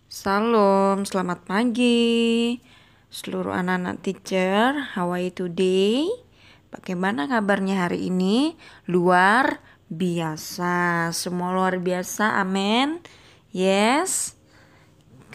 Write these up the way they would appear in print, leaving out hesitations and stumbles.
Salam, selamat pagi seluruh anak-anak teacher. How are you today? Bagaimana kabarnya hari ini? Luar biasa, semua luar biasa, amin. Yes,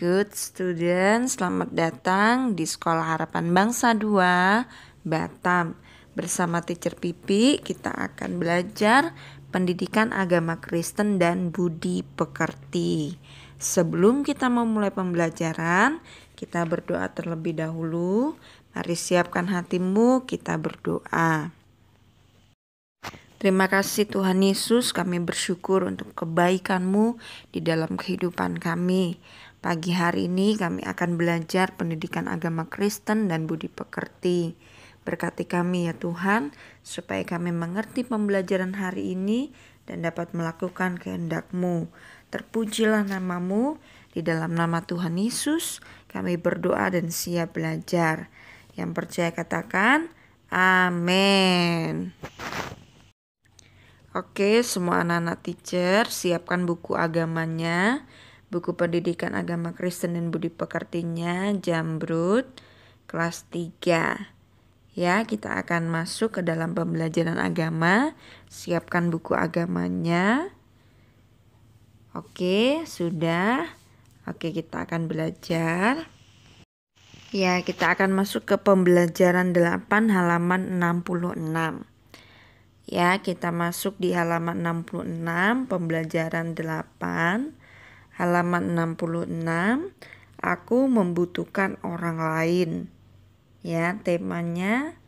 good student, selamat datang di Sekolah Harapan Bangsa 2 Batam. Bersama teacher Pipi kita akan belajar pendidikan agama Kristen dan budi pekerti. Sebelum kita memulai pembelajaran, kita berdoa terlebih dahulu. Mari siapkan hatimu, kita berdoa. Terima kasih Tuhan Yesus, kami bersyukur untuk kebaikan-Mu di dalam kehidupan kami. Pagi hari ini kami akan belajar pendidikan agama Kristen dan budi pekerti. Berkati kami ya Tuhan, supaya kami mengerti pembelajaran hari ini dan dapat melakukan kehendak-Mu. Terpujilah nama-Mu, di dalam nama Tuhan Yesus kami berdoa dan siap belajar. Yang percaya katakan, amin. Oke, semua anak-anak teacher siapkan buku agamanya, buku pendidikan agama Kristen dan budi pekertinya, Jamrut, kelas 3. Ya, kita akan masuk ke dalam pembelajaran agama. Siapkan buku agamanya. Oke, sudah. Oke, kita akan belajar. Ya, kita akan masuk ke pembelajaran 8 halaman 66. Ya, kita masuk di halaman 66, pembelajaran 8, halaman 66. Aku membutuhkan orang lain. Ya, temanya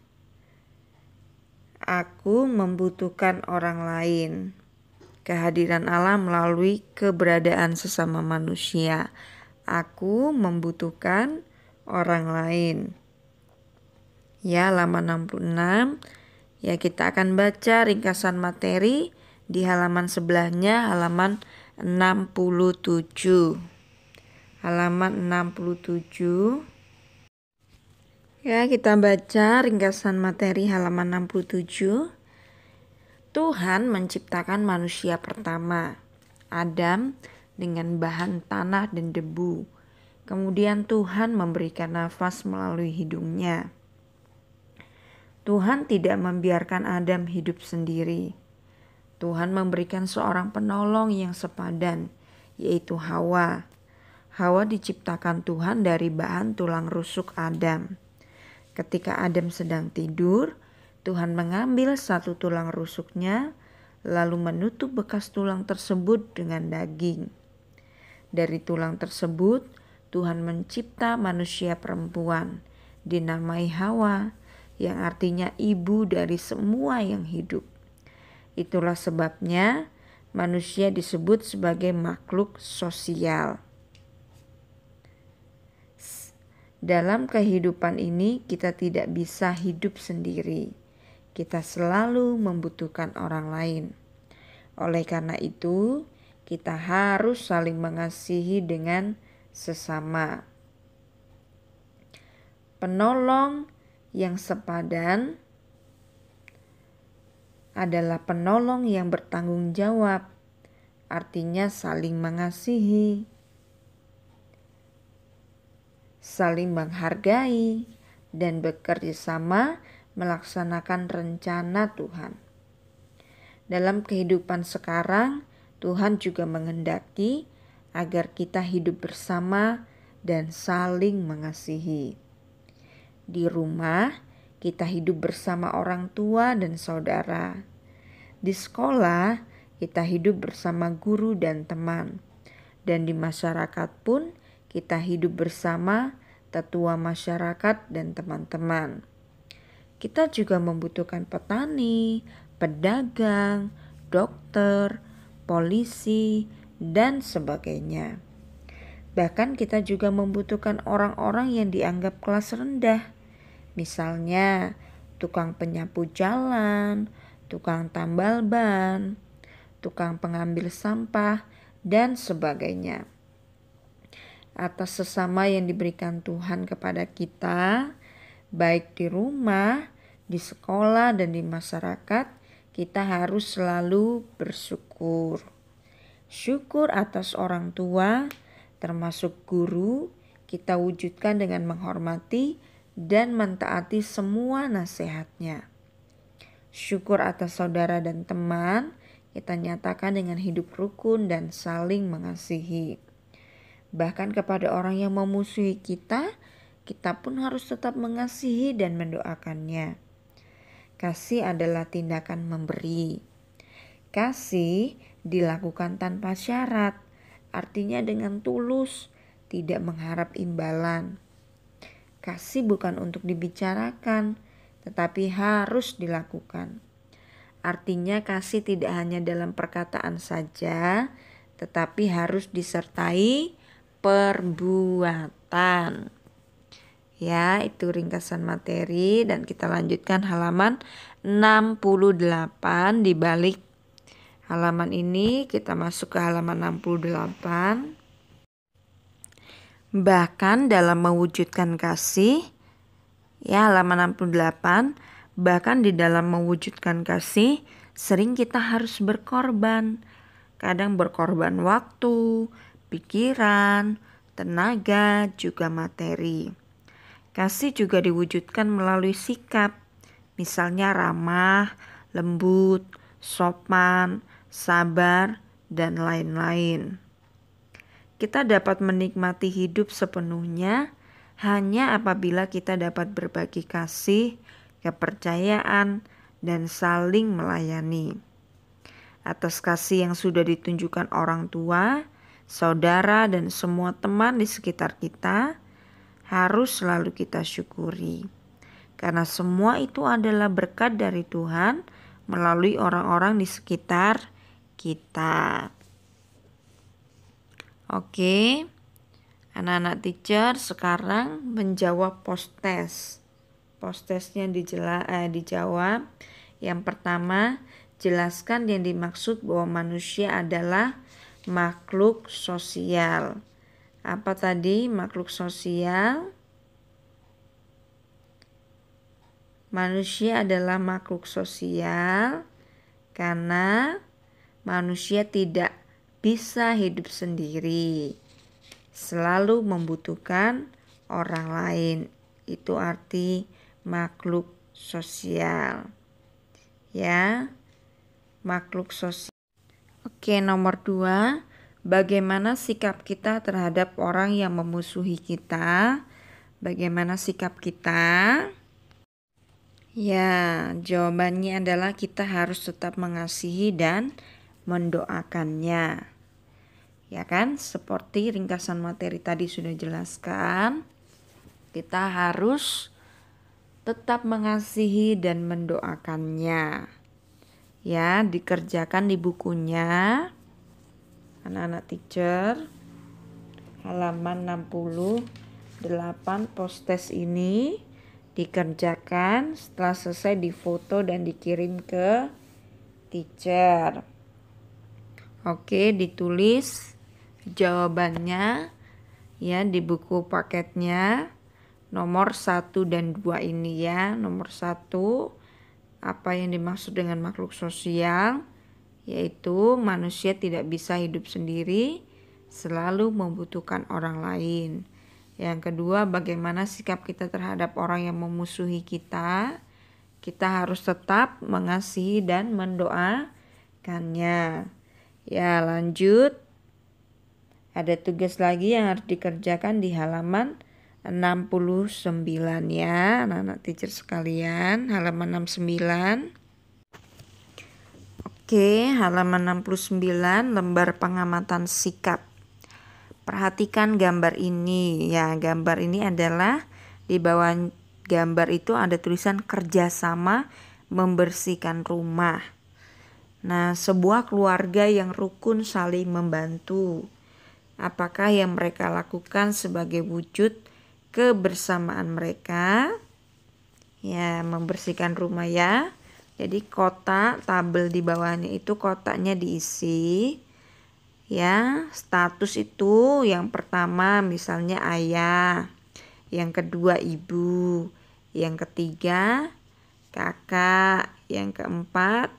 aku membutuhkan orang lain. Kehadiran Allah melalui keberadaan sesama manusia. Aku membutuhkan orang lain. Ya, halaman 66. Ya, kita akan baca ringkasan materi di halaman sebelahnya, halaman 67. Halaman 67. Ya, kita baca ringkasan materi halaman 67. Tuhan menciptakan manusia pertama, Adam, dengan bahan tanah dan debu. Kemudian Tuhan memberikan nafas melalui hidungnya. Tuhan tidak membiarkan Adam hidup sendiri. Tuhan memberikan seorang penolong yang sepadan, yaitu Hawa. Hawa diciptakan Tuhan dari bahan tulang rusuk Adam. Ketika Adam sedang tidur, Tuhan mengambil satu tulang rusuknya, lalu menutup bekas tulang tersebut dengan daging. Dari tulang tersebut, Tuhan mencipta manusia perempuan, dinamai Hawa, yang artinya ibu dari semua yang hidup. Itulah sebabnya manusia disebut sebagai makhluk sosial. Dalam kehidupan ini kita tidak bisa hidup sendiri. Kita selalu membutuhkan orang lain. Oleh karena itu, kita harus saling mengasihi dengan sesama. Penolong yang sepadan adalah penolong yang bertanggung jawab, artinya saling mengasihi, saling menghargai, dan bekerja sama melaksanakan rencana Tuhan. Dalam kehidupan sekarang, Tuhan juga menghendaki agar kita hidup bersama dan saling mengasihi. Di rumah, kita hidup bersama orang tua dan saudara. Di sekolah, kita hidup bersama guru dan teman. Dan di masyarakat pun, kita hidup bersama tetua masyarakat dan teman-teman. Kita juga membutuhkan petani, pedagang, dokter, polisi, dan sebagainya. Bahkan kita juga membutuhkan orang-orang yang dianggap kelas rendah. Misalnya, tukang penyapu jalan, tukang tambal ban, tukang pengambil sampah, dan sebagainya. Atas sesama yang diberikan Tuhan kepada kita, baik di rumah, di sekolah, dan di masyarakat, kita harus selalu bersyukur. Syukur atas orang tua, termasuk guru, kita wujudkan dengan menghormati dan mentaati semua nasihatnya. Syukur atas saudara dan teman, kita nyatakan dengan hidup rukun dan saling mengasihi. Bahkan kepada orang yang memusuhi kita, kita pun harus tetap mengasihi dan mendoakannya. Kasih adalah tindakan memberi. Kasih dilakukan tanpa syarat, artinya dengan tulus, tidak mengharap imbalan. Kasih bukan untuk dibicarakan, tetapi harus dilakukan. Artinya kasih tidak hanya dalam perkataan saja, tetapi harus disertai perbuatan. Ya, itu ringkasan materi dan kita lanjutkan halaman 68. Di balik halaman ini kita masuk ke halaman 68. Bahkan dalam mewujudkan kasih, ya halaman 68, bahkan di dalam mewujudkan kasih sering kita harus berkorban. Kadang berkorban waktu, pikiran, tenaga, juga materi. Kasih juga diwujudkan melalui sikap, misalnya ramah, lembut, sopan, sabar, dan lain-lain. Kita dapat menikmati hidup sepenuhnya hanya apabila kita dapat berbagi kasih, kepercayaan, dan saling melayani. Atas kasih yang sudah ditunjukkan orang tua, saudara, dan semua teman di sekitar kita, harus selalu kita syukuri. Karena semua itu adalah berkat dari Tuhan melalui orang-orang di sekitar kita. Oke, anak-anak teacher sekarang menjawab post-test. Post-testnya dijawab. Yang pertama, jelaskan yang dimaksud bahwa manusia adalah makhluk sosial. Apa tadi makhluk sosial? Manusia adalah makhluk sosial karena manusia tidak bisa hidup sendiri. Selalu membutuhkan orang lain. Itu arti makhluk sosial. Ya, makhluk sosial. Oke, nomor 2. Bagaimana sikap kita terhadap orang yang memusuhi kita? Bagaimana sikap kita? Ya, jawabannya adalah kita harus tetap mengasihi dan mendoakannya. Ya kan, seperti ringkasan materi tadi sudah jelaskan, kita harus tetap mengasihi dan mendoakannya. Ya, dikerjakan di bukunya. Anak-anak teacher, halaman 68 post-test ini dikerjakan, setelah selesai difoto dan dikirim ke teacher. Oke, ditulis jawabannya ya di buku paketnya nomor 1 dan 2 ini ya. Nomor 1, apa yang dimaksud dengan makhluk sosial? Yaitu manusia tidak bisa hidup sendiri, selalu membutuhkan orang lain. Yang kedua, bagaimana sikap kita terhadap orang yang memusuhi kita? Kita harus tetap mengasihi dan mendoakannya. Ya, lanjut. Ada tugas lagi yang harus dikerjakan di halaman 69 ya, anak-anak teacher sekalian, halaman 69. Oke, halaman 69, lembar pengamatan sikap. Perhatikan gambar ini. Ya, gambar ini adalah di bawah gambar itu ada tulisan kerjasama membersihkan rumah. Nah, sebuah keluarga yang rukun saling membantu. Apakah yang mereka lakukan sebagai wujud kebersamaan mereka? Ya, membersihkan rumah ya. Jadi kotak tabel di bawahnya itu kotaknya diisi. Ya, status itu yang pertama misalnya ayah, yang kedua ibu, yang ketiga kakak, yang keempat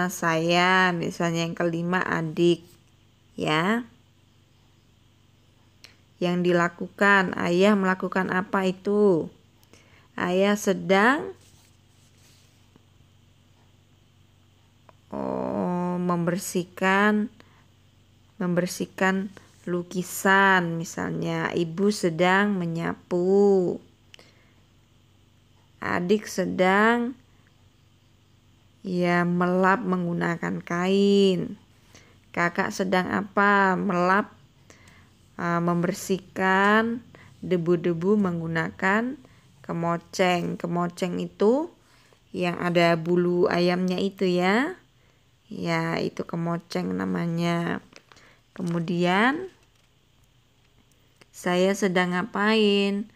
saya, misalnya yang kelima adik. Ya. yang dilakukan. Ayah melakukan apa itu? Ayah sedang membersihkan lukisan misalnya. Ibu sedang menyapu. Adik sedang melap menggunakan kain. Kakak sedang apa? Melap, membersihkan debu-debu menggunakan kemoceng. Kemoceng itu yang ada bulu ayamnya itu ya. Ya, itu kemoceng namanya. Kemudian saya sedang ngapain?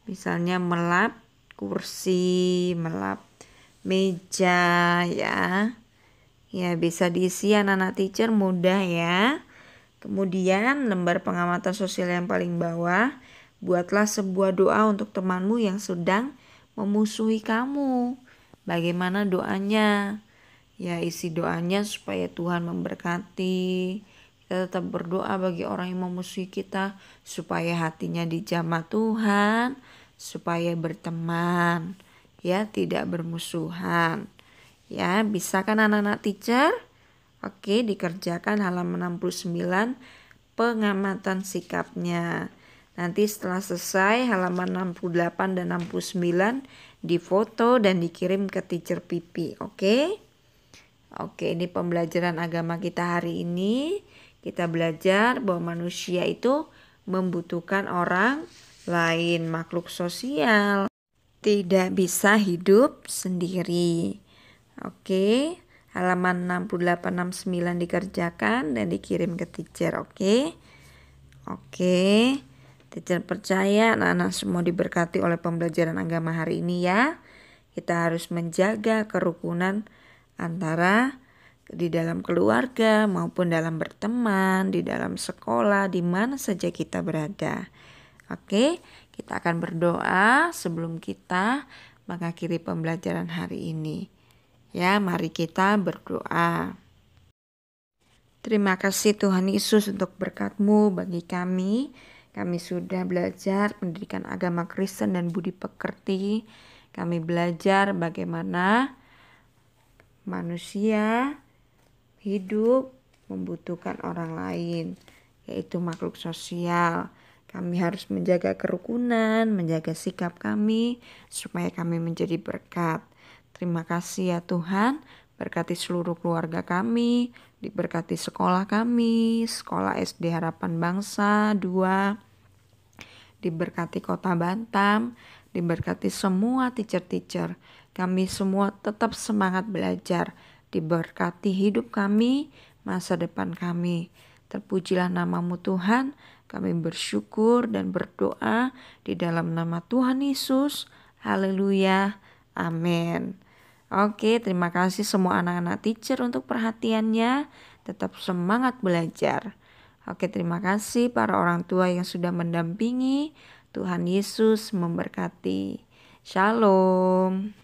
Misalnya melap kursi, melap meja ya. Ya, bisa diisi anak-anak teacher, mudah ya. Kemudian lembar pengamatan sosial yang paling bawah, buatlah sebuah doa untuk temanmu yang sedang memusuhi kamu. Bagaimana doanya? Ya, isi doanya supaya Tuhan memberkati. Kita tetap berdoa bagi orang yang memusuhi kita supaya hatinya dijamah Tuhan, supaya berteman, ya, tidak bermusuhan. Ya, bisa kan anak-anak teacher? Oke, dikerjakan halaman 69 pengamatan sikapnya. Nanti setelah selesai halaman 68 dan 69 difoto dan dikirim ke teacher Pipi. Oke? Oke, ini pembelajaran agama kita hari ini. Kita belajar bahwa manusia itu membutuhkan orang lain, makhluk sosial. Tidak bisa hidup sendiri. Oke, halaman 68-69 dikerjakan dan dikirim ke teacher. Oke, teacher percaya anak-anak semua diberkati oleh pembelajaran agama hari ini ya. Kita harus menjaga kerukunan antara di dalam keluarga maupun dalam berteman, di dalam sekolah, di mana saja kita berada. Oke, kita akan berdoa sebelum kita mengakhiri pembelajaran hari ini. Ya, mari kita berdoa. Terima kasih Tuhan Yesus untuk berkat-Mu bagi kami. Kami sudah belajar pendidikan agama Kristen dan budi pekerti. Kami belajar bagaimana manusia hidup membutuhkan orang lain, yaitu makhluk sosial. Kami harus menjaga kerukunan, menjaga sikap kami, supaya kami menjadi berkat. Terima kasih ya Tuhan, berkati seluruh keluarga kami, diberkati sekolah kami, sekolah SD Harapan Bangsa 2, diberkati Kota Batam, diberkati semua teacher-teacher. Kami semua tetap semangat belajar. Diberkati hidup kami, masa depan kami. Terpujilah nama-Mu Tuhan. Kami bersyukur dan berdoa di dalam nama Tuhan Yesus. Haleluya. Amin. Oke, terima kasih semua anak-anak teacher untuk perhatiannya. Tetap semangat belajar. Oke, terima kasih para orang tua yang sudah mendampingi. Tuhan Yesus memberkati. Shalom.